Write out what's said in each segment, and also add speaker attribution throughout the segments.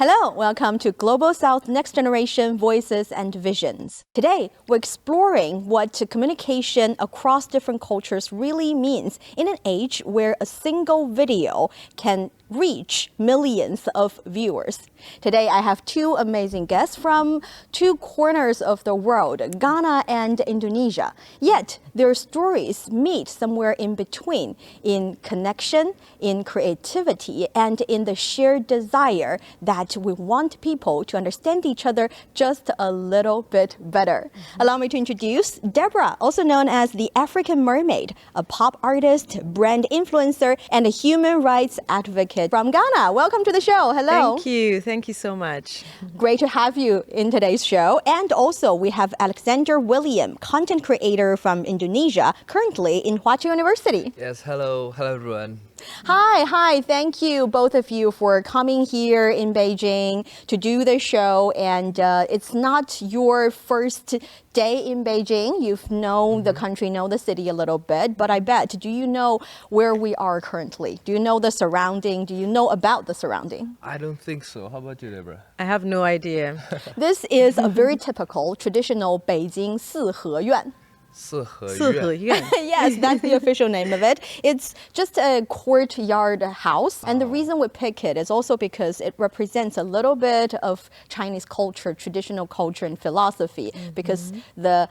Speaker 1: Hello, welcome to Global South Next Generation Voices and Visions. Today, we're exploring what communication across different cultures really means in an age where a single video can reach millions of viewers. Today, I have two amazing guests from two corners of the world, Ghana and Indonesia. Yet, their stories meet somewhere in between, in connection, in creativity, and in the shared desire that we want people to understand each other just a little bit better. Allow me to introduce Deborah, also known as the African Mermaid, a pop artist, brand influencer, and a human rights advocate from Ghana. Welcome to the show. Hello.
Speaker 2: Thank you so much.
Speaker 1: Great to have you in today's show. And also we have Alexander William, content creator from Indonesia, currently in Hwa Chong University.
Speaker 3: Yes, hello everyone.
Speaker 1: Hi. Thank you, both of you, for coming here in Beijing to do the show. And it's not your first day in Beijing. You've known the country, know the city a little bit. But I bet, do you know where we are currently? Do you know the surrounding? Do you know about the surrounding?
Speaker 3: I don't think so. How about you, Deborah?
Speaker 2: I have no idea.
Speaker 1: This is a very typical, traditional Beijing 四合院. Yes, that's the official name of it. It's just a courtyard house. And the reason we pick it is also because it represents a little bit of Chinese culture, traditional culture and philosophy, because the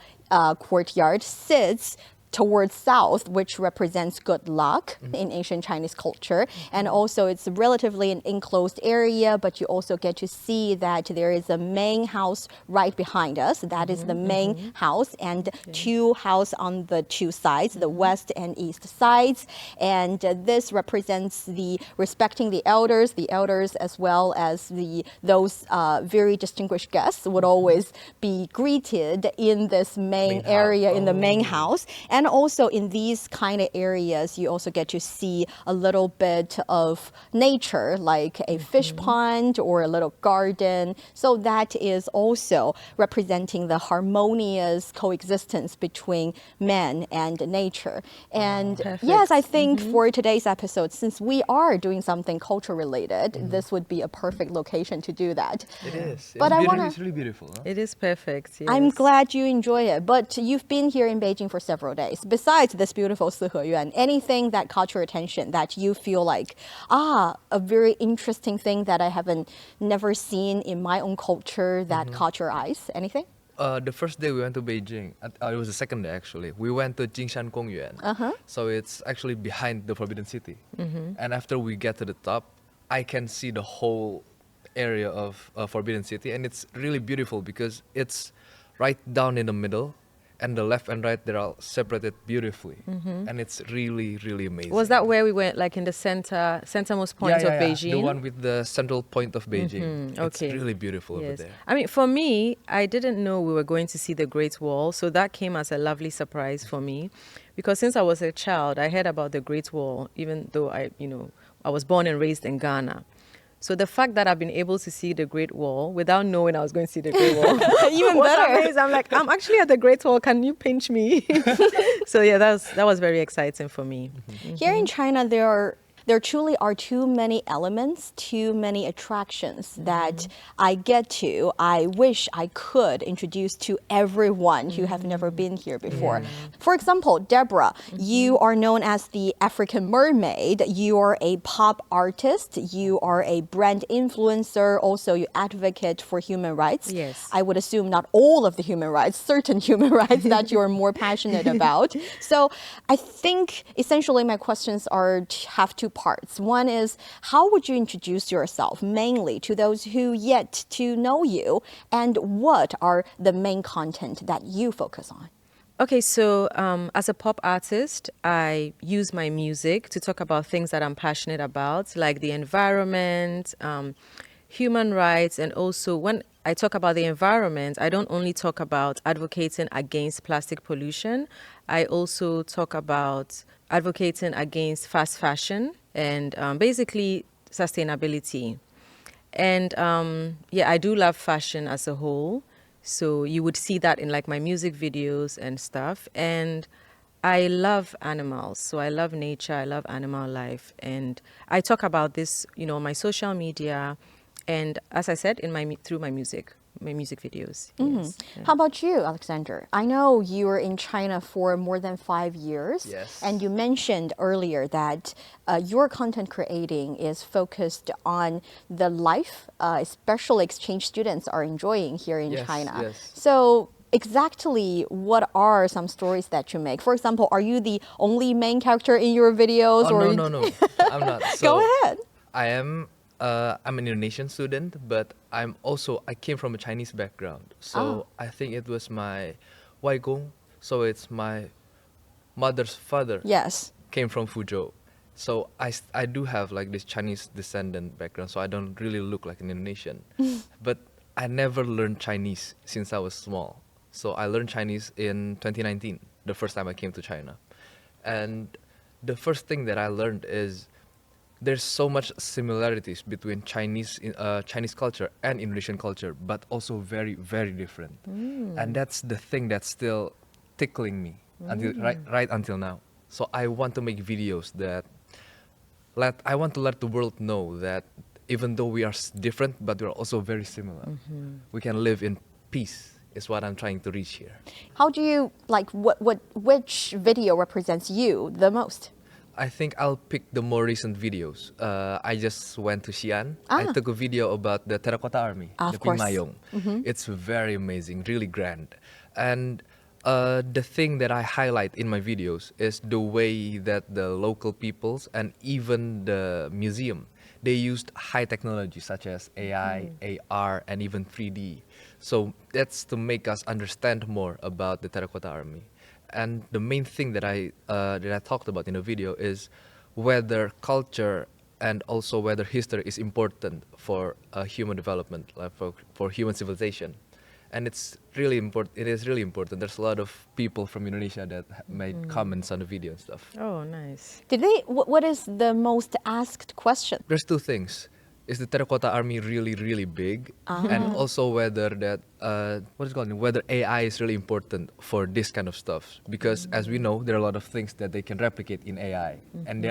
Speaker 1: courtyard sits towards south, which represents good luck in ancient Chinese culture. And also it's relatively an enclosed area, but you also get to see that there is a main house right behind us. That is the main house, and two houses on the two sides, the west and east sides. And this represents the respecting the elders as well as those very distinguished guests would always be greeted in this main area, in the main house. And also in these kind of areas, you also get to see a little bit of nature, like a fish pond or a little garden. So that is also representing the harmonious coexistence between man and nature. And yes, I think for today's episode, since we are doing something culture related, this would be a perfect location to do that.
Speaker 3: It is.
Speaker 1: But
Speaker 3: It's really beautiful. Huh?
Speaker 2: It is perfect. Yes.
Speaker 1: I'm glad you enjoy it, but you've been here in Beijing for several days. Besides this beautiful 四合院, anything that caught your attention that you feel like, a very interesting thing that I haven't never seen in my own culture that caught your eyes? Anything?
Speaker 3: The first day we went to Beijing, it was the second day actually. We went to Jingshan Kongyuan. So it's actually behind the Forbidden City. And after we get to the top, I can see the whole area of Forbidden City, and it's really beautiful because it's right down in the middle. And the left and right, they're all separated beautifully. And it's really, really amazing.
Speaker 2: Was that where we went, like in the centermost point of Beijing?
Speaker 3: The one with the central point of Beijing.
Speaker 2: Okay.
Speaker 3: It's really beautiful over there.
Speaker 2: I mean, for me, I didn't know we were going to see the Great Wall. So that came as a lovely surprise for me. Because since I was a child, I heard about the Great Wall, even though I was born and raised in Ghana. So the fact that I've been able to see the Great Wall without knowing I was going to see the Great Wall,
Speaker 1: even better.
Speaker 2: Amazing. I'm like, I'm actually at the Great Wall. Can you pinch me? So yeah, that was very exciting for me.
Speaker 1: Here in China, there truly are too many elements, too many attractions that I wish I could introduce to everyone who have never been here before. For example, Deborah, you are known as the African Mermaid. You are a pop artist. You are a brand influencer. Also, you advocate for human rights.
Speaker 2: Yes.
Speaker 1: I would assume not all of the human rights, certain human rights that you're more passionate about. So I think essentially my questions have two parts. One is, how would you introduce yourself mainly to those who yet to know you, and what are the main content that you focus on?
Speaker 2: Okay, so as a pop artist, I use my music to talk about things that I'm passionate about, like the environment, human rights, and also when I talk about the environment, I don't only talk about advocating against plastic pollution, I also talk about advocating against fast fashion and basically sustainability. And I do love fashion as a whole. So you would see that in like my music videos and stuff. And I love animals. So I love nature. I love animal life. And I talk about this, on my social media. And as I said, through my music videos. Yes. Yeah.
Speaker 1: How about you, Alexander? I know you were in China for more than 5 years.
Speaker 3: Yes.
Speaker 1: And you mentioned earlier that your content creating is focused on the life, especially exchange students are enjoying here in
Speaker 3: Yes,
Speaker 1: China.
Speaker 3: yes.
Speaker 1: So exactly what are some stories that you make? For example, are you the only main character in your videos?
Speaker 3: Oh,
Speaker 1: or
Speaker 3: no, I'm not.
Speaker 1: Go
Speaker 3: So
Speaker 1: ahead.
Speaker 3: I'm an Indonesian student, but I came from a Chinese background. So I think it was my Waigong, so it's my mother's father
Speaker 1: Yes.
Speaker 3: came from Fuzhou. So I do have like this Chinese descendant background, so I don't really look like an Indonesian. But I never learned Chinese since I was small. So I learned Chinese in 2019, the first time I came to China. And the first thing that I learned is there's so much similarities between Chinese culture and Indonesian culture, but also very, very different. And that's the thing that's still tickling me right until now. So I want to make videos that I want to let the world know that even though we are different, but we're also very similar. We can live in peace. Is what I'm trying to reach here.
Speaker 1: How do you which video represents you the most?
Speaker 3: I think I'll pick the more recent videos. I just went to Xi'an. I took a video about the Terracotta Army,
Speaker 1: Of
Speaker 3: the
Speaker 1: course.
Speaker 3: Pingmayong. It's very amazing, really grand. And the thing that I highlight in my videos is the way that the local peoples and even the museum, they used high technology such as AI, AR, and even 3D. So that's to make us understand more about the Terracotta Army. And the main thing that I talked about in the video is whether culture and also whether history is important for human development, like for human civilization. And it's really important. It is really important. There's a lot of people from Indonesia that made comments on the video and stuff.
Speaker 2: Oh, nice.
Speaker 1: Did they? What is the most asked question?
Speaker 3: There's two things. Is the Terracotta Army really, really big? And also whether that, whether AI is really important for this kind of stuff. Because as we know, there are a lot of things that they can replicate in AI. And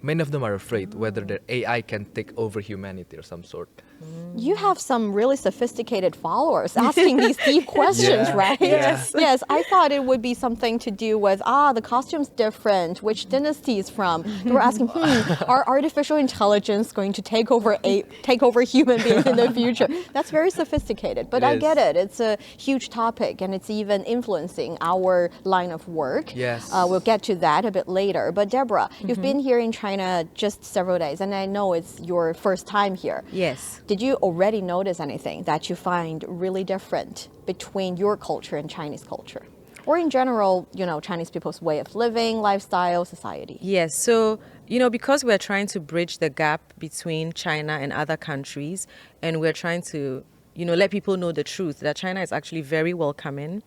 Speaker 3: many of them are afraid whether the AI can take over humanity or some sort.
Speaker 1: You have some really sophisticated followers asking these deep questions,
Speaker 3: Yeah,
Speaker 1: right?
Speaker 3: yeah.
Speaker 1: Yes, I thought it would be something to do with, the costume's different, which dynasty is from. They were asking, are artificial intelligence going to take over human beings in the future? That's very sophisticated, but
Speaker 3: It
Speaker 1: I
Speaker 3: is.
Speaker 1: get it. It's a huge topic, and it's even influencing our line of work.
Speaker 3: Yes.
Speaker 1: We'll get to that a bit later. But Deborah, you've been here in China just several days, and I know it's your first time here.
Speaker 2: Yes.
Speaker 1: Did you already notice anything that you find really different between your culture and Chinese culture? Or in general, Chinese people's way of living, lifestyle, society?
Speaker 2: Yes. So, because we're trying to bridge the gap between China and other countries, and we're trying to, let people know the truth that China is actually very welcoming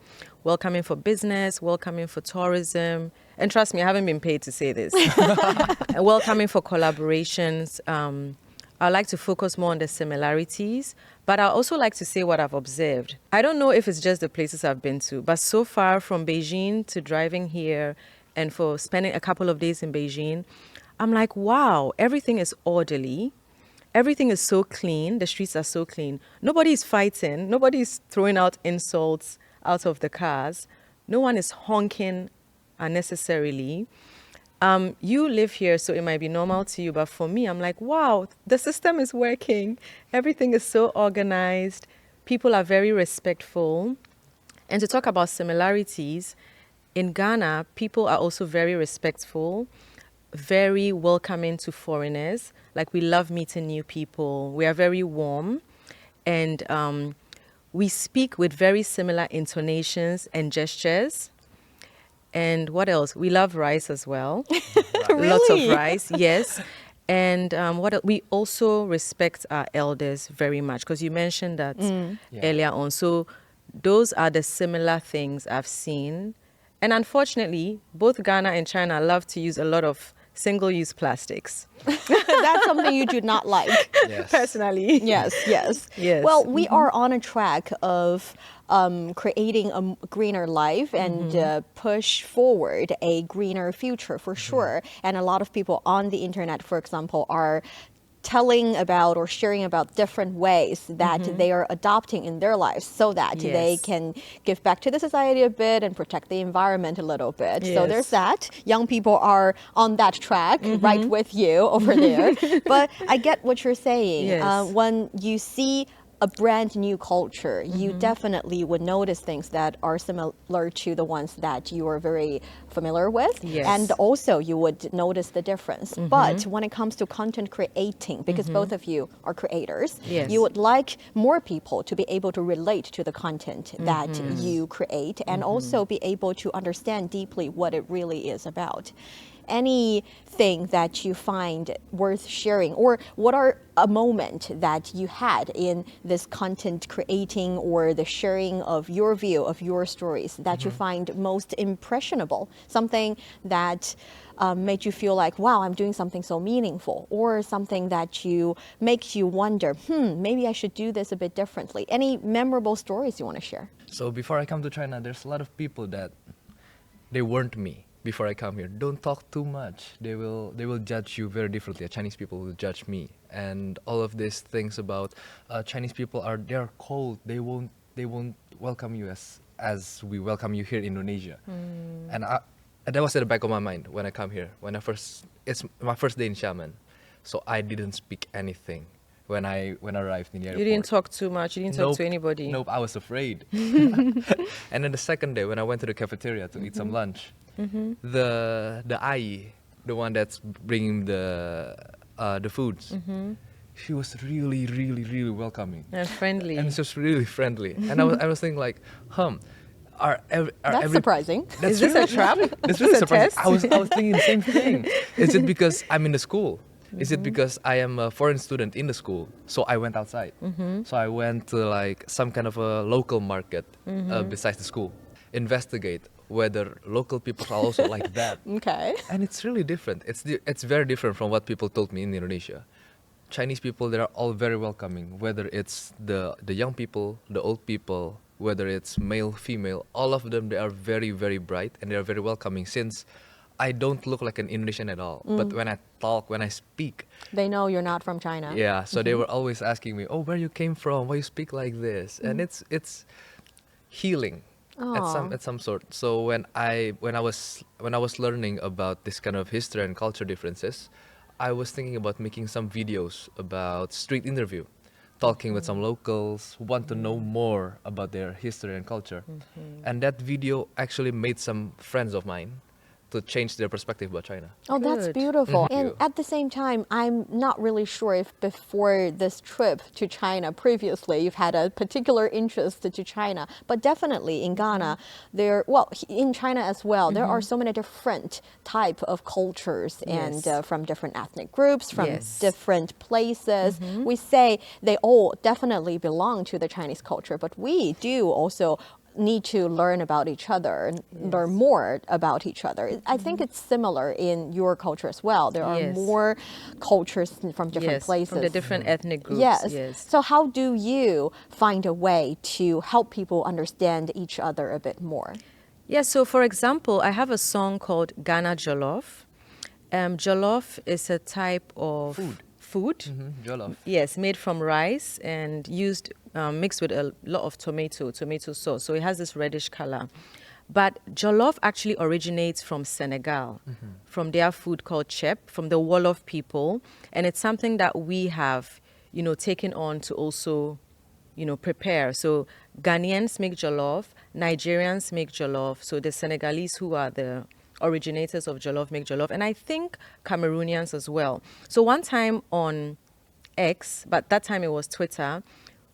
Speaker 2: for business, welcoming for tourism. And trust me, I haven't been paid to say this. Welcoming for collaborations. I like to focus more on the similarities, but I also like to say what I've observed. I don't know if it's just the places I've been to, but so far from Beijing to driving here and for spending a couple of days in Beijing, I'm like, wow, everything is orderly. Everything is so clean. The streets are so clean. Nobody is fighting. Nobody is throwing out insults out of the cars. No one is honking unnecessarily. You live here, so it might be normal to you, but for me, I'm like, wow, the system is working. Everything is so organized. People are very respectful. And to talk about similarities, in Ghana, people are also very respectful, very welcoming to foreigners. Like, we love meeting new people. We are very warm. And we speak with very similar intonations and gestures. And what else? We love rice as well. Lots of rice, yes. And we also respect our elders very much, because you mentioned that earlier on. So those are the similar things I've seen. And unfortunately, both Ghana and China love to use a lot of single-use plastics.
Speaker 1: That's something you do not like.
Speaker 3: Yes.
Speaker 2: Personally.
Speaker 1: Yes.
Speaker 2: Yes.
Speaker 1: Well, we are on a track of creating a greener life and push forward a greener future for sure. And a lot of people on the internet, for example, are telling about or sharing about different ways that they are adopting in their lives so that they
Speaker 2: Yes.
Speaker 1: can give back to the society a bit and protect the environment a little bit. So there's
Speaker 2: Yes.
Speaker 1: that. Young people are on that track right with you over there. But I get what you're saying.
Speaker 2: Yes.
Speaker 1: When you see a brand new culture, you definitely would notice things that are similar to the ones that you are very familiar with.
Speaker 2: Yes.
Speaker 1: And also you would notice the difference. But when it comes to content creating, because both of you are creators,
Speaker 2: Yes.
Speaker 1: you would like more people to be able to relate to the content that you create and also be able to understand deeply what it really is about. Anything that you find worth sharing, or what are a moment that you had in this content creating or the sharing of your view of your stories that you find most impressionable, something that made you feel like, wow, I'm doing something so meaningful, or something that makes you wonder, maybe I should do this a bit differently. Any memorable stories you want to share?
Speaker 3: So before I come to China, there's a lot of people that they warned me before I come here. Don't talk too much. They will judge you very differently. Chinese people will judge me, and all of these things about Chinese people they're cold. They won't welcome you as we welcome you here in Indonesia. And that was at the back of my mind when I come here. It's my first day in Xiamen, so I didn't speak anything when I arrived in the airport.
Speaker 2: You didn't talk too much. You didn't talk to anybody.
Speaker 3: Nope, I was afraid. And then the second day, when I went to the cafeteria to eat some lunch, the ai, the one that's bringing the foods, she was really, really, really welcoming
Speaker 2: And friendly.
Speaker 3: and just really friendly. And I was thinking like,
Speaker 1: That's surprising.
Speaker 2: Is this a trap?
Speaker 3: That's
Speaker 2: Is
Speaker 3: really
Speaker 2: this a
Speaker 3: surprising.
Speaker 2: test?
Speaker 3: I was thinking the same thing. Is it because I'm in the school? Is it because I am a foreign student in the school? So I went outside. So I went to like some kind of a local market besides the school. Investigate whether local people are also like that.
Speaker 1: Okay.
Speaker 3: And it's really different. It's very different from what people told me in Indonesia. Chinese people, they are all very welcoming, whether it's the young people, the old people, whether it's male, female, all of them, they are very, very bright and they are very welcoming, since I don't look like an Indonesian at all. But when I talk, when I speak,
Speaker 1: They know you're not from China.
Speaker 3: yeah, so they were always asking me, oh, where you came from, why you speak like this? And it's healing at some sort. So when I was learning about this kind of history and culture differences, I was thinking about making some videos about street interview, talking with some locals who want to know more about their history and culture. And that video actually made some friends of mine to change their perspective about China.
Speaker 1: Oh, that's
Speaker 2: Good.
Speaker 1: beautiful.
Speaker 3: Thank
Speaker 1: And
Speaker 3: you.
Speaker 1: at the same time, I'm not really sure if before this trip to China previously, you've had a particular interest to China, but definitely in Ghana, in China as well, there are so many different type of cultures and
Speaker 2: Yes.
Speaker 1: from different ethnic groups, from
Speaker 2: Yes.
Speaker 1: different places. We say they all definitely belong to the Chinese culture, but we do also need to learn about each other and learn more about each other. I think it's similar in your culture as well. There are
Speaker 2: Yes.
Speaker 1: more cultures from different
Speaker 2: Yes,
Speaker 1: places.
Speaker 2: from the different ethnic groups.
Speaker 1: Yes.
Speaker 2: Yes.
Speaker 1: So how do you find a way to help people understand each other a bit more?
Speaker 2: Yeah, so for example, I have a song called Ghana Jollof. Jollof is a type of food.
Speaker 3: Jollof.
Speaker 2: Yes, made from rice and mixed with a lot of tomato sauce. So it has this reddish color. But jollof actually originates from Senegal, from their food called chep, from the Wolof people. And it's something that we have, taken on to also, prepare. So Ghanaians make jollof, Nigerians make jollof. So the Senegalese, who are the originators of jollof, make jollof. And I think Cameroonians as well. So one time on X, but that time it was Twitter,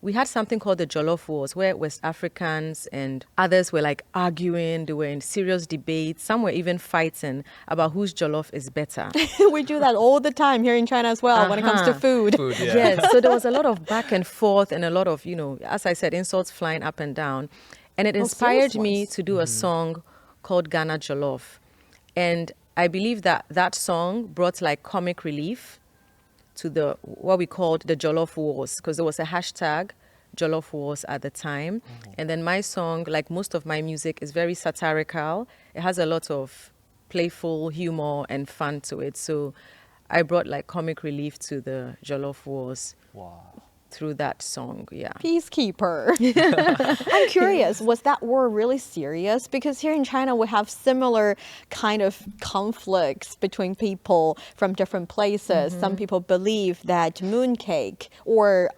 Speaker 2: we had something called the Jollof Wars, where West Africans and others were like arguing. They were in serious debates. Some were even fighting about whose jollof is better.
Speaker 1: We do that all the time here in China as well when it comes to food.
Speaker 3: Food, yeah.
Speaker 2: Yes, so there was a lot of back and forth and a lot of, as I said, insults flying up and down. And it inspired
Speaker 1: serious
Speaker 2: me
Speaker 1: ones.
Speaker 2: to do a song called Ghana Jollof. And I believe that song brought like comic relief to what we called the Jollof Wars, because there was a hashtag Jollof Wars at the time. And then my song, like most of my music, is very satirical. It has a lot of playful humor and fun to it. So I brought like comic relief to the Jollof Wars
Speaker 3: Wow.
Speaker 2: through that song. Yeah.
Speaker 1: Peacekeeper. I'm curious, was that war really serious? Because here in China, we have similar kind of conflicts between people from different places. Some people believe that mooncake or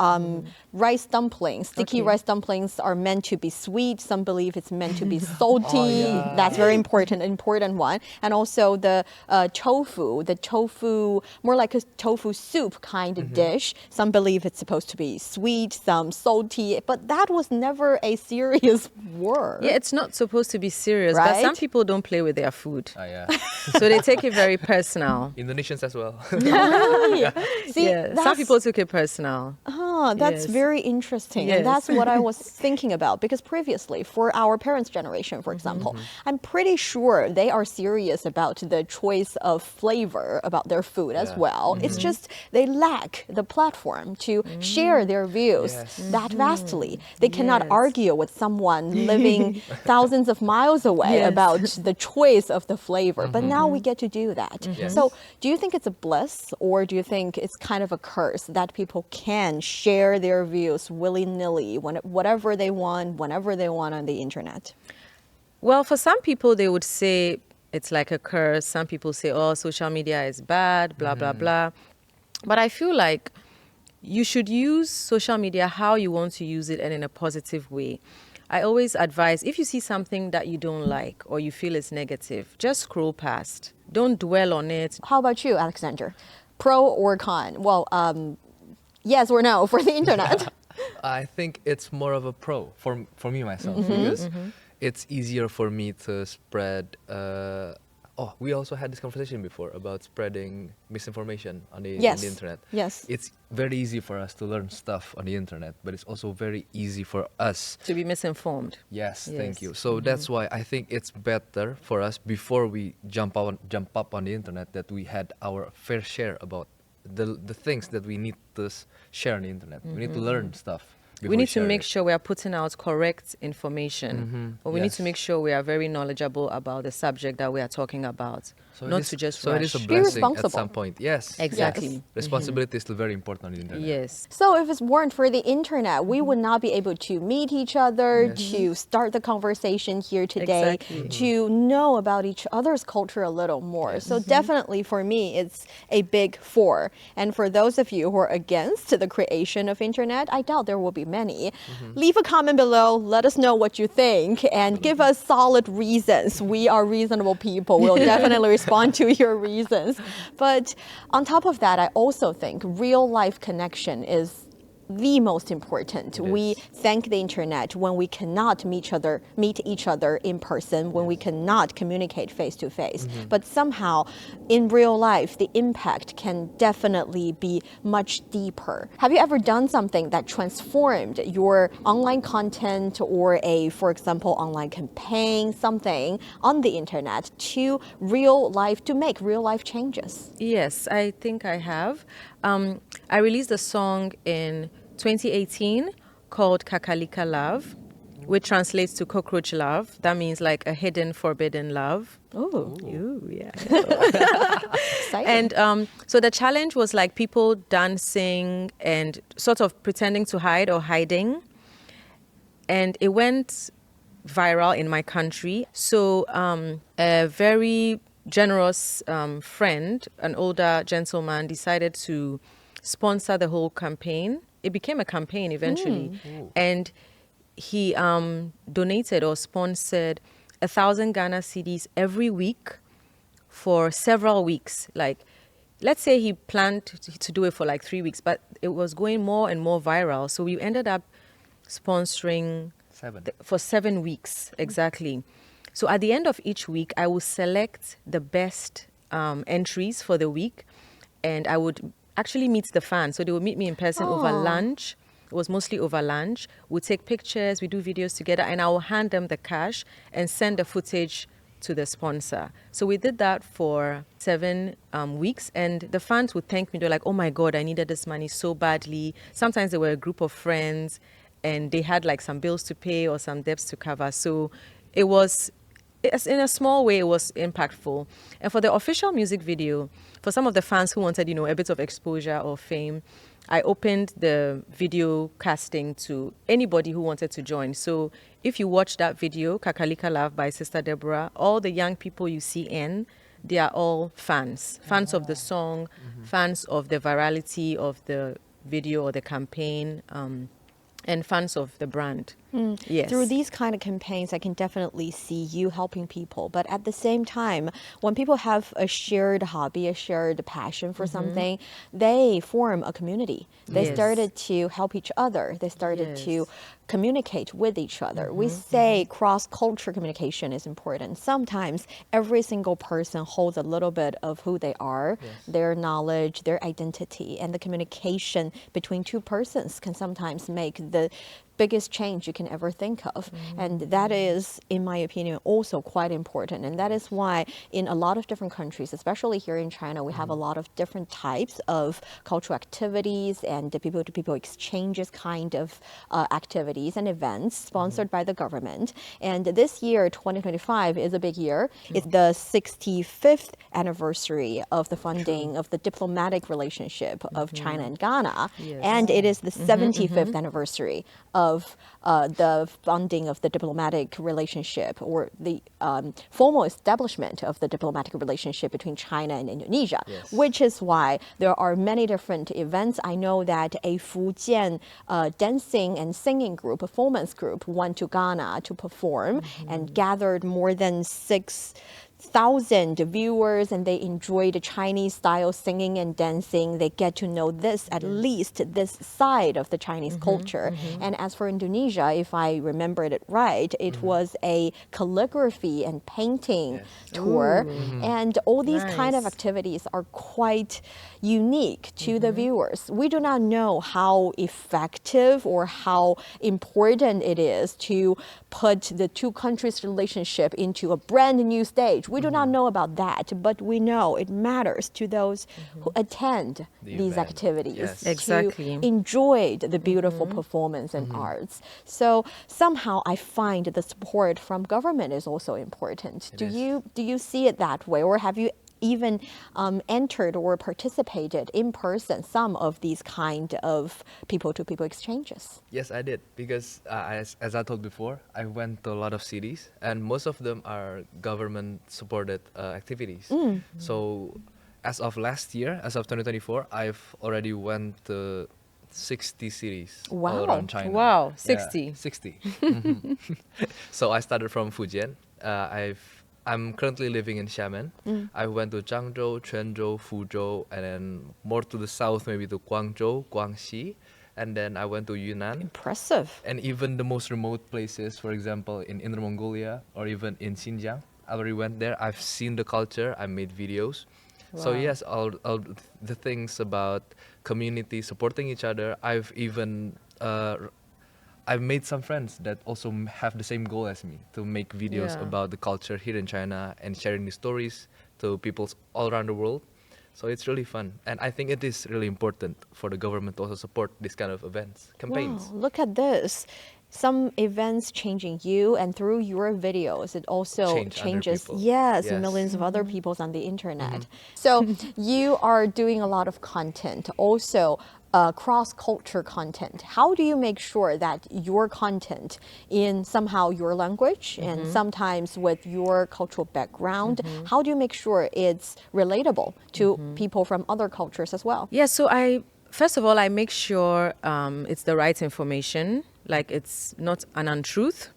Speaker 1: rice dumplings, sticky rice dumplings, are meant to be sweet. Some believe it's meant to be salty. That's very important one. And also the tofu, more like a tofu soup kind of dish. Some believe it's supposed to be sweet, some salty, but that was never a serious war.
Speaker 2: Yeah, it's not supposed to be serious, but some
Speaker 1: Right?
Speaker 2: people don't play with their food.
Speaker 3: Yeah.
Speaker 2: So they take it very personal.
Speaker 3: Indonesians as well.
Speaker 1: See,
Speaker 2: Yeah, some
Speaker 1: that's-
Speaker 2: people took it personal.
Speaker 1: That's
Speaker 2: Yes.
Speaker 1: very interesting.
Speaker 2: Yes.
Speaker 1: And that's what I was thinking about. Because previously, for our parents' generation, for example, I'm pretty sure they are serious about the choice of flavor about their food as
Speaker 3: Yeah.
Speaker 1: well. It's just they lack the platform to share their views
Speaker 3: Yes.
Speaker 1: that vastly. They cannot
Speaker 2: Yes.
Speaker 1: argue with someone living thousands of miles away
Speaker 2: Yes.
Speaker 1: about the choice of the flavor. But now we get to do that.
Speaker 3: Yes.
Speaker 1: So do you think it's a bliss, or do you think it's kind of a curse that people can share their views willy-nilly, whatever they want, whenever they want on the internet?
Speaker 2: Well, for some people, they would say it's like a curse. Some people say, oh, social media is bad, blah, blah, blah. But I feel like you should use social media how you want to use it and in a positive way. I always advise, if you see something that you don't like or you feel is negative, just scroll past. Don't dwell on it.
Speaker 1: How about you, Alexander? Pro or con? Well, yes or no for the internet?
Speaker 3: I think it's more of a pro for me myself because it's easier for me to spread. We also had this conversation before about spreading misinformation on the internet.
Speaker 1: Yes.
Speaker 3: It's very easy for us to learn stuff on the internet, but it's also very easy for us.
Speaker 2: To be misinformed.
Speaker 3: Yes,
Speaker 2: Yes.
Speaker 3: thank you. So that's why I think it's better for us before we jump up on the internet that we had our fair share about the things that we need to share on the internet. We need to learn stuff.
Speaker 2: We need to make sure we are putting out correct information. Or we need to
Speaker 3: Yes.
Speaker 2: make sure we are very knowledgeable about the subject that we are talking about. Not to just
Speaker 3: so it is a
Speaker 2: rush.
Speaker 1: Be
Speaker 3: blessing at
Speaker 1: responsible.
Speaker 3: some point. Yes.
Speaker 2: Exactly.
Speaker 1: Yes.
Speaker 3: Responsibility is still very important on the internet.
Speaker 2: Yes.
Speaker 1: So if it weren't for the internet, we would not be able to meet each other, to start the conversation here today,
Speaker 2: Exactly.
Speaker 1: to know about each other's culture a little more. So definitely for me, it's a big for. And for those of you who are against the creation of internet, I doubt there will be many. Leave a comment below, let us know what you think, and give us solid reasons. We are reasonable people. We'll definitely respond to your reasons. But on top of that, I also think real life connection is the most important. We
Speaker 3: is.
Speaker 1: thank the internet when we cannot meet each other in person, when we cannot communicate face to face. But somehow in real life, the impact can definitely be much deeper. Have you ever done something that transformed your online content or for example, online campaign, something on the internet to real life, to make real life changes?
Speaker 2: Yes, I think I have. I released a song in 2018 called Kakalika Love, which translates to cockroach love. That means like a hidden, forbidden love.
Speaker 1: Oh,
Speaker 2: Ooh, yeah.
Speaker 1: exciting.
Speaker 2: And so the challenge was like people dancing and sort of pretending to hide or hiding. And it went viral in my country. So a very generous friend, an older gentleman, decided to sponsor the whole campaign. It became a campaign eventually. And he donated or sponsored 1,000 Ghana cedis every week for several weeks. Like, let's say he planned to do it for like 3 weeks, but it was going more and more viral. So we ended up sponsoring
Speaker 3: 7.
Speaker 2: for 7 weeks, exactly. So at the end of each week, I will select the best entries for the week, and I would actually meet the fans. So they would meet me in person over lunch. It was mostly over lunch. We take pictures, we do videos together, and I will hand them the cash and send the footage to the sponsor. So we did that for 7 weeks, and the fans would thank me. They're like, oh my God, I needed this money so badly. Sometimes they were a group of friends, and they had like some bills to pay or some debts to cover. So it was in a small way, it was impactful. And for the official music video, for some of the fans who wanted, a bit of exposure or fame, I opened the video casting to anybody who wanted to join. So if you watch that video, Kakalika Love by Sister Deborah, all the young people you see they are all fans of the song, fans of the virality of the video or the campaign, and fans of the brand. Yes.
Speaker 1: Through these kind of campaigns, I can definitely see you helping people. But at the same time, when people have a shared hobby, a shared passion for something, they form a community. They
Speaker 2: Yes.
Speaker 1: started to help each other. They started
Speaker 2: Yes.
Speaker 1: to communicate with each other. We say cross-cultural communication is important. Sometimes every single person holds a little bit of who they are, their knowledge, their identity, and the communication between two persons can sometimes make the biggest change you can ever think of. And that is, in my opinion, also quite important. And that is why in a lot of different countries, especially here in China, we have a lot of different types of cultural activities and the people-to-people exchanges kind of activities and events sponsored by the government. And this year, 2025, is a big year. It's the 65th anniversary of the funding of the diplomatic relationship of China and Ghana.
Speaker 2: Yes.
Speaker 1: And it is the 75th anniversary of the funding of the diplomatic relationship, or the formal establishment of the diplomatic relationship between China and Indonesia, which is why there are many different events. I know that a Fujian dancing and singing group, performance group, went to Ghana to perform and gathered more than 6,000 viewers, and they enjoy the Chinese style singing and dancing. They get to know at least this side of the Chinese culture. And as for Indonesia, if I remembered it right, it was a calligraphy and painting tour. And all these kind of
Speaker 2: Nice.
Speaker 1: activities are quite unique to the viewers. We do not know how effective or how important it is to put the two countries' relationship into a brand new stage. We do not know about that, but we know it matters to those who attend
Speaker 3: The
Speaker 1: these
Speaker 3: event.
Speaker 1: activities
Speaker 3: Yes.
Speaker 1: to
Speaker 2: Exactly.
Speaker 1: enjoy the beautiful performance and arts. So somehow I find the support from government is also important.
Speaker 3: It
Speaker 1: Do
Speaker 3: is.
Speaker 1: you see it that way, or have you even entered or participated in person some of these kind of people-to-people exchanges?
Speaker 3: Yes, I did, because as I told before, I went to a lot of cities, and most of them are government-supported activities. So as of last year, as of 2024, I've already went to 60 cities
Speaker 1: Wow.
Speaker 3: all around China.
Speaker 2: Wow,
Speaker 3: Yeah,
Speaker 2: 60.
Speaker 3: 60. So I started from Fujian. I'm currently living in Xiamen. I went to Zhangzhou, Quanzhou, Fuzhou, and then more to the south, maybe to Guangzhou, Guangxi, and then I went to Yunnan.
Speaker 1: Impressive.
Speaker 3: And even the most remote places, for example, in Inner Mongolia or even in Xinjiang, I already went there. I've seen the culture. I made videos. So
Speaker 2: Wow.
Speaker 3: yes, all the things about community supporting each other. I've even I've made some friends that also have the same goal as me, to make videos
Speaker 2: Yeah.
Speaker 3: about the culture here in China and sharing the stories to people all around the world. So it's really fun, and I think it is really important for the government to also support this kind of events, campaigns.
Speaker 1: Wow, look at this. Some events changing you, and through your videos, it also
Speaker 3: Change other
Speaker 1: changes,
Speaker 3: people.
Speaker 1: yes,
Speaker 3: Yes.
Speaker 1: millions of other peoples on the internet. So you are doing a lot of content, also cross-culture content. How do you make sure that your content in somehow your language and sometimes with your cultural background, how do you make sure it's relatable to people from other cultures as well?
Speaker 2: Yeah, so first of all, I make sure it's the right information, like it's not an untruth.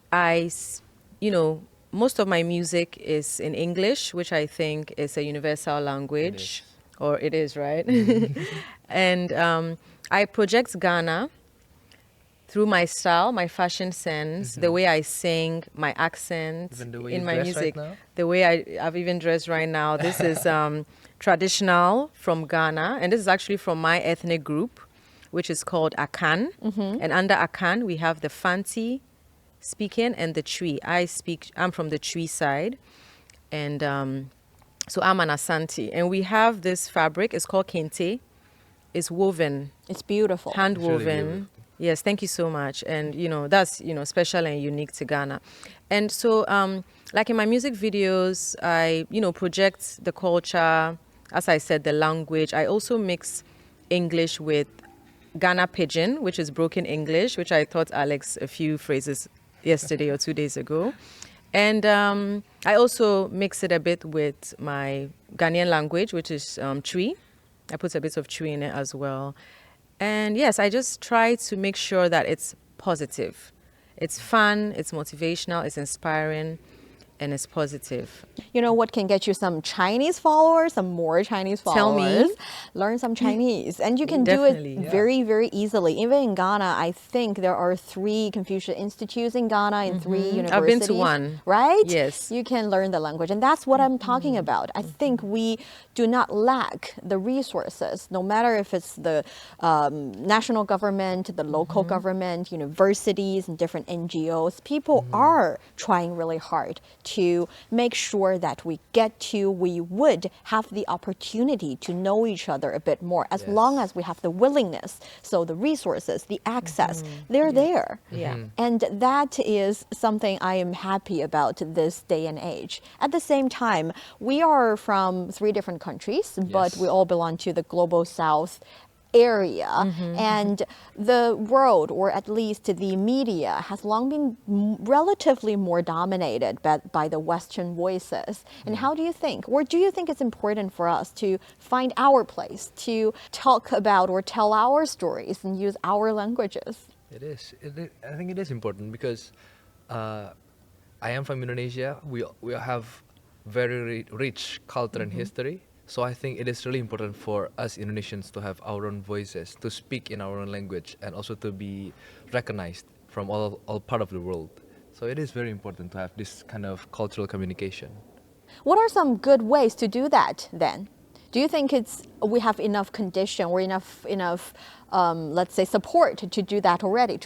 Speaker 2: Most of my music is in English, which I think is a universal language, or it is, right? And I project Ghana through my style, my fashion sense, the way I sing, my accent
Speaker 3: Even the way
Speaker 2: in
Speaker 3: you
Speaker 2: my
Speaker 3: dress right
Speaker 2: music,
Speaker 3: now?
Speaker 2: the way I've even dressed right now. This is traditional from Ghana, and this is actually from my ethnic group, which is called Akan. And under Akan, we have the Fanti speaking and the Tree. I'm from the Tree side, and so I'm an Asante. And we have this fabric, it's called Kente. It's woven,
Speaker 1: It's beautiful.
Speaker 2: hand
Speaker 3: It's really
Speaker 2: woven.
Speaker 3: beautiful.
Speaker 2: Yes, thank you so much. And that's special and unique to Ghana. And so Like in my music videos, I, project the culture, as I said, the language. I also mix English with Ghana Pidgin, which is broken English, which I taught Alex a few phrases yesterday or 2 days ago. And I also mix it a bit with my Ghanaian language, which is Twi. I put a bit of Twi in it as well. And yes, I just try to make sure that it's positive. It's fun, it's motivational, it's inspiring, and it's positive.
Speaker 1: You know what can get you some Chinese followers, some more Chinese
Speaker 2: Tell
Speaker 1: followers?
Speaker 2: me.
Speaker 1: Learn some Chinese. And you can do
Speaker 2: Definitely.
Speaker 1: it
Speaker 3: Yeah.
Speaker 1: very, very easily. Even in Ghana, I think there are 3 Confucius Institutes in Ghana and 3 universities.
Speaker 2: I've been to one.
Speaker 1: Right?
Speaker 2: Yes.
Speaker 1: You can learn the language. And that's what I'm talking about. I think we do not lack the resources, no matter if it's the national government, the local government, universities, and different NGOs. People are trying really hard to make sure that we would have the opportunity to know each other a bit more, as long as we have the willingness. So the resources, the access, they're there.
Speaker 2: Yeah.
Speaker 1: And that is something I am happy about this day and age. At the same time, we are from 3 different countries, but
Speaker 3: Yes.
Speaker 1: we all belong to the global south area, and the world, or at least the media, has long been relatively more dominated by the Western voices. And how do you think, or do you think it's important for us to find our place, to talk about or tell our stories and use our languages?
Speaker 3: It is. I think it is important because I am from Indonesia. We have very rich culture and history. So I think it is really important for us Indonesians to have our own voices, to speak in our own language, and also to be recognized from all part of the world. So it is very important to have this kind of cultural communication.
Speaker 1: What are some good ways to do that then? Do you think we have enough condition or enough let's say support to do that already?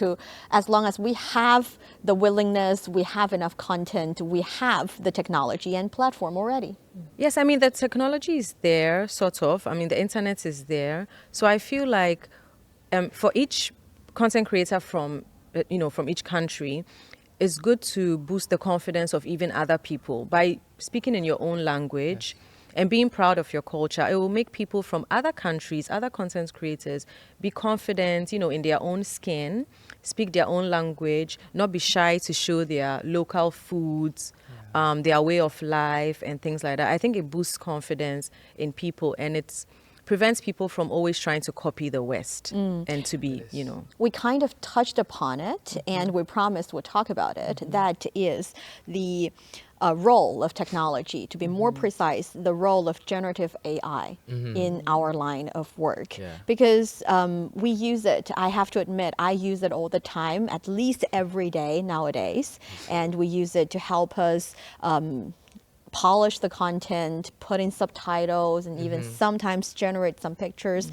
Speaker 1: As long as we have the willingness, we have enough content, we have the technology and platform already.
Speaker 2: Yes, I mean, the technology is there, sort of. I mean, the internet is there. So I feel like for each content creator from each country, it's good to boost the confidence of even other people by speaking in your own language. And being proud of your culture. It will make people from other countries, other content creators, be confident, in their own skin, speak their own language, not be shy to show their local foods, their way of life and things like that. I think it boosts confidence in people, and it prevents people from always trying to copy the West and to be,
Speaker 1: We kind of touched upon it, and we promised we'll talk about it. That is the role of technology, to be more precise, the role of generative AI in our line of work.
Speaker 3: Yeah.
Speaker 1: Because we use it, I have to admit, I use it all the time, at least every day nowadays. And we use it to help us polish the content, put in subtitles, and even sometimes generate some pictures,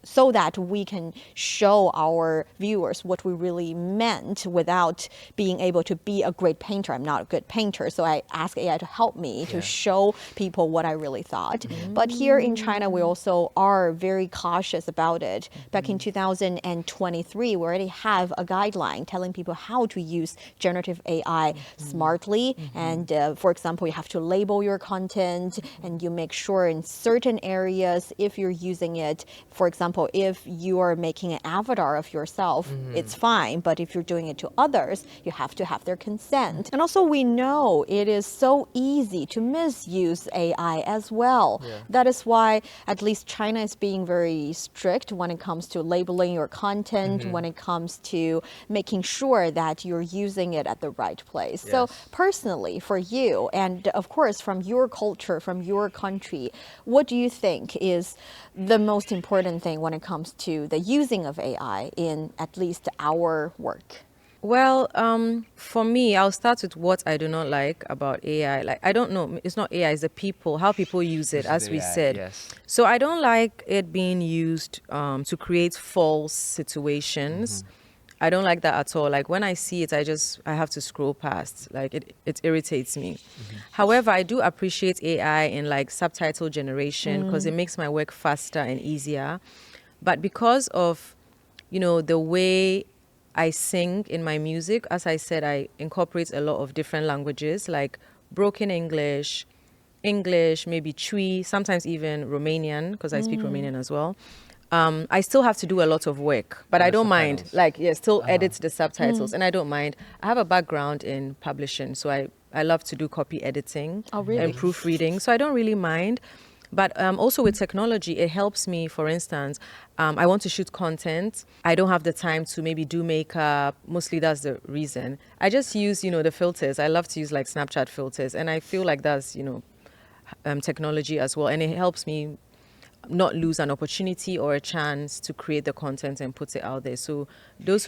Speaker 1: so that we can show our viewers what we really meant without being able to be a great painter. I'm not a good painter, so I ask AI to help me to show people what I really thought. But here in China, we also are very cautious about it. Back in 2023, we already have a guideline telling people how to use generative AI smartly. And for example, you have to label your content, and you make sure in certain areas, if you're using it, for example, if you are making an avatar of yourself, it's fine. But if you're doing it to others, you have to have their consent. And also, we know it is so easy to misuse AI as well.
Speaker 3: Yeah.
Speaker 1: That is why at least China is being very strict when it comes to labeling your content, when it comes to making sure that you're using it at the right place. So
Speaker 3: Yes.
Speaker 1: personally, for you, and of course from your culture, from your country, what do you think is the most important thing when it comes to the using of AI in at least our work?
Speaker 2: Well, for me, I'll start with what I do not like about AI. Like, I don't know, it's not AI, it's the people, how people use it, as we
Speaker 3: AI,
Speaker 2: said.
Speaker 3: yes.
Speaker 2: So I don't like it being used to create false situations. I don't like that at all. Like, when I see it, I have to scroll past. Like, it irritates me. However, I do appreciate AI in like subtitle generation because it makes my work faster and easier. But because of, the way I sing in my music, as I said, I incorporate a lot of different languages like broken English, English, maybe Chui, sometimes even Romanian, because I speak Romanian as well. I still have to do a lot of work, but
Speaker 3: And
Speaker 2: I
Speaker 3: the
Speaker 2: don't mind.
Speaker 3: subtitles.
Speaker 2: Like, yeah, still edit the subtitles, and I don't mind. I have a background in publishing, so I love to do copy editing
Speaker 1: Oh, really?
Speaker 2: and proofreading, so I don't really mind. But also with technology, it helps me. For instance, I want to shoot content. I don't have the time to maybe do makeup. Mostly that's the reason. I just use, the filters. I love to use like Snapchat filters, and I feel like that's, technology as well, and it helps me not lose an opportunity or a chance to create the content and put it out there. So that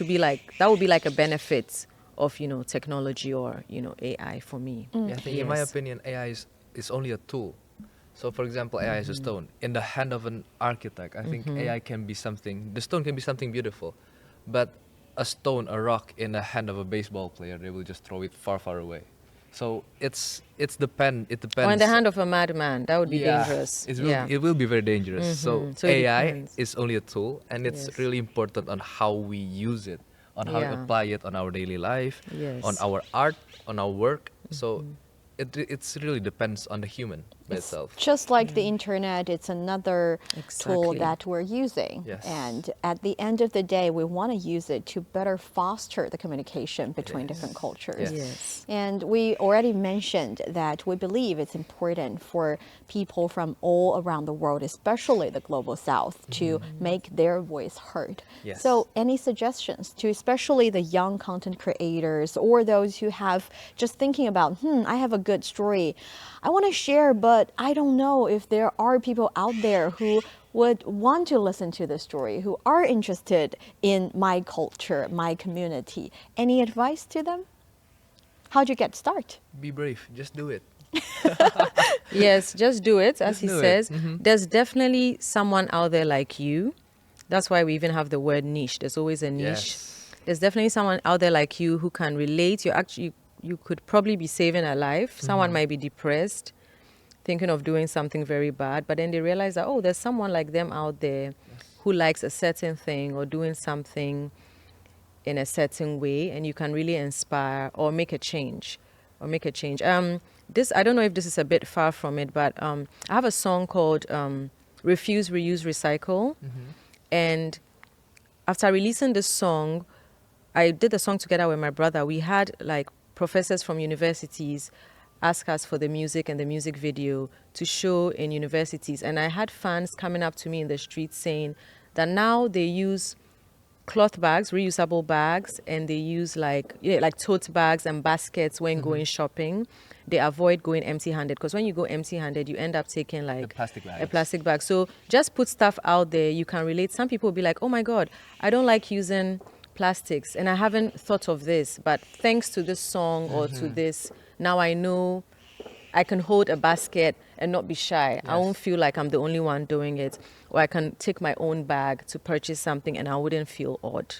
Speaker 2: would be like a benefit of, technology or, AI for me.
Speaker 3: Yeah, I think in my
Speaker 2: Yes.
Speaker 3: opinion, AI is only a tool. So for example, AI is a stone. In the hand of an architect, I think AI can be something, the stone can be something beautiful. But a stone, a rock in the hand of a baseball player, they will just throw it far, far away. So it depends.
Speaker 2: Or in the hand of a madman, that would be
Speaker 3: Yeah,
Speaker 2: dangerous.
Speaker 3: it will be very dangerous. So
Speaker 2: So it
Speaker 3: AI
Speaker 2: depends.
Speaker 3: is only a tool, and it's
Speaker 2: Yes.
Speaker 3: really important on how we use it, on how we
Speaker 2: Yeah.
Speaker 3: apply it on our daily life, on
Speaker 2: Yes.
Speaker 3: our art, on our work. So it's really depends on the human by
Speaker 1: It's
Speaker 3: itself.
Speaker 1: just like the internet, it's another tool
Speaker 2: Exactly.
Speaker 1: that we're using.
Speaker 3: Yes.
Speaker 1: And at the end of the day, we want to use it to better foster the communication between different cultures.
Speaker 3: Yes.
Speaker 2: Yes.
Speaker 1: And we already mentioned that we believe it's important for people from all around the world, especially the global south, to make their voice heard.
Speaker 3: Yes.
Speaker 1: So, any suggestions to especially the young content creators or those who have just thinking about, I have a good story I want to share, but I don't know if there are people out there who would want to listen to the story, who are interested in my culture, my community. Any advice to them? How'd you get started?
Speaker 3: Be brave. Just do it.
Speaker 2: Yes, just do it, as
Speaker 3: Just
Speaker 2: he
Speaker 3: do it.
Speaker 2: says. There's definitely someone out there like you. That's why we even have the word niche. There's always a niche.
Speaker 3: Yes.
Speaker 2: There's definitely someone out there like you who can relate. You could probably be saving a life. Someone might be depressed, thinking of doing something very bad, but then they realize that, oh, there's someone like them out there who likes a certain thing or doing something in a certain way, and you can really inspire or make a change. This, I don't know if this is a bit far from it, but I have a song called Refuse, Reuse, Recycle. And after releasing this song, I did the song together with my brother. We had like professors from universities ask us for the music and the music video to show in universities. And I had fans coming up to me in the street saying that now they use cloth bags, reusable bags, and they use like tote bags and baskets when going shopping. They avoid going empty-handed, because when you go empty-handed, you end up taking like
Speaker 3: plastic bags.
Speaker 2: a plastic bag. So just put stuff out there you can relate. Some people will be like, oh my God, I don't like using plastics and I haven't thought of this, but thanks to this song or to this, now I know I can hold a basket and not be shy. I won't feel like I'm the only one doing it. Or I can take my own bag to purchase something and I wouldn't feel odd.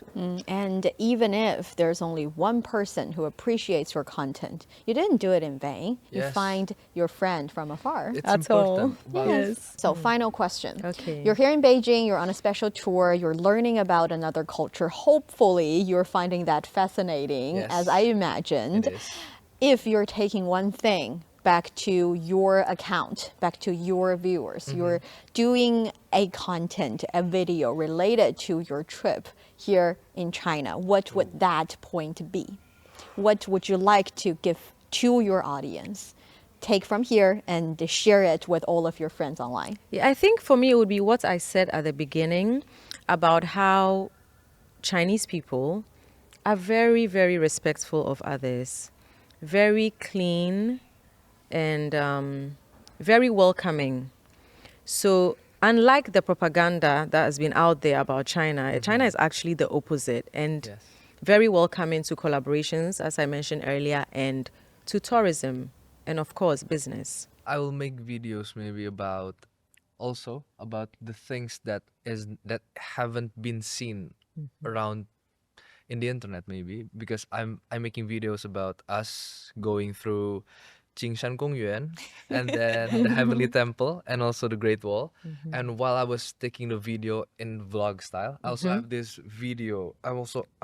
Speaker 1: And even if there's only one person who appreciates your content, you didn't do it in vain. You
Speaker 3: Yes.
Speaker 1: find your friend from afar.
Speaker 3: It's
Speaker 2: That's all.
Speaker 3: important. About
Speaker 1: Yes. So, final question.
Speaker 2: Okay.
Speaker 1: You're here in Beijing, you're on a special tour, you're learning about another culture. Hopefully, you're finding that fascinating,
Speaker 3: Yes.
Speaker 1: as I imagined.
Speaker 3: It is.
Speaker 1: If you're taking one thing back to your account, back to your viewers, you're doing a content, a video related to your trip here in China, what would that point be? What would you like to give to your audience? Take from here and share it with all of your friends online.
Speaker 2: Yeah, I think for me it would be what I said at the beginning about how Chinese people are very, very respectful of others, very clean, and very welcoming. So unlike the propaganda that has been out there about China, China is actually the opposite, and
Speaker 3: Yes.
Speaker 2: very welcoming to collaborations, as I mentioned earlier, and to tourism, and of course business.
Speaker 3: I will make videos maybe about the things that haven't been seen around in the internet, maybe because I'm making videos about us going through Jingshan Gongyuan, and then the Heavenly Temple, and also the Great Wall. And while I was taking the video in vlog style, I also have this video. I'm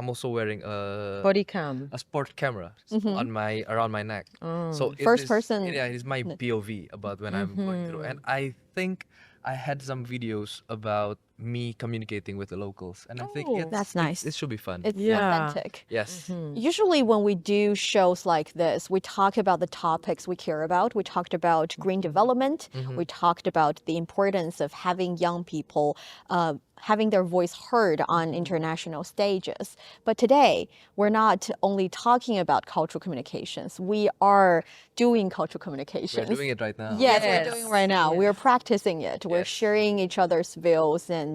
Speaker 3: also wearing
Speaker 2: Body cam.
Speaker 3: a sport camera on my around my neck. So it
Speaker 1: First
Speaker 3: is-
Speaker 1: person.
Speaker 3: Yeah, it's my POV about when I'm going through. And I think I had some videos about me communicating with the locals, and I think
Speaker 1: That's nice.
Speaker 3: It should be fun.
Speaker 1: It's
Speaker 2: Yeah.
Speaker 1: authentic.
Speaker 3: Yes.
Speaker 1: Usually, when we do shows like this, we talk about the topics we care about. We talked about green development. We talked about the importance of having young people having their voice heard on international stages. But today, we're not only talking about cultural communications, we are doing cultural
Speaker 3: We're
Speaker 1: communications.
Speaker 3: doing it right now.
Speaker 1: Yes,
Speaker 2: Yes.
Speaker 1: we're doing it right now. We're practicing it. We're
Speaker 3: Yes.
Speaker 1: sharing each other's views and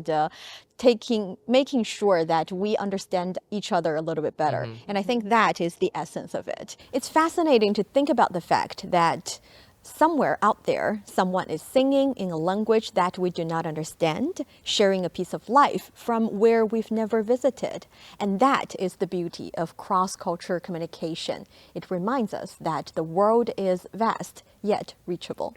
Speaker 1: making sure that we understand each other a little bit better. And I think that is the essence of it. It's fascinating to think about the fact that somewhere out there, someone is singing in a language that we do not understand, sharing a piece of life from where we've never visited. And that is the beauty of cross-cultural communication. It reminds us that the world is vast, yet reachable.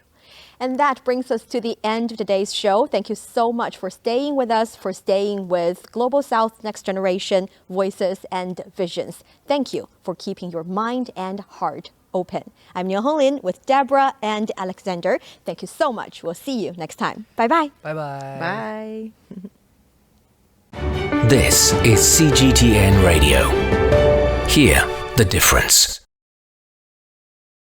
Speaker 1: And that brings us to the end of today's show. Thank you so much for staying with us, for staying with Global South Next Generation Voices and Visions. Thank you for keeping your mind and heart open. I'm Niu Honglin with Deborah and Alexander. Thank you so much. We'll see you next time. Bye-bye.
Speaker 3: Bye-bye.
Speaker 2: Bye.
Speaker 4: This is CGTN Radio. Hear the difference.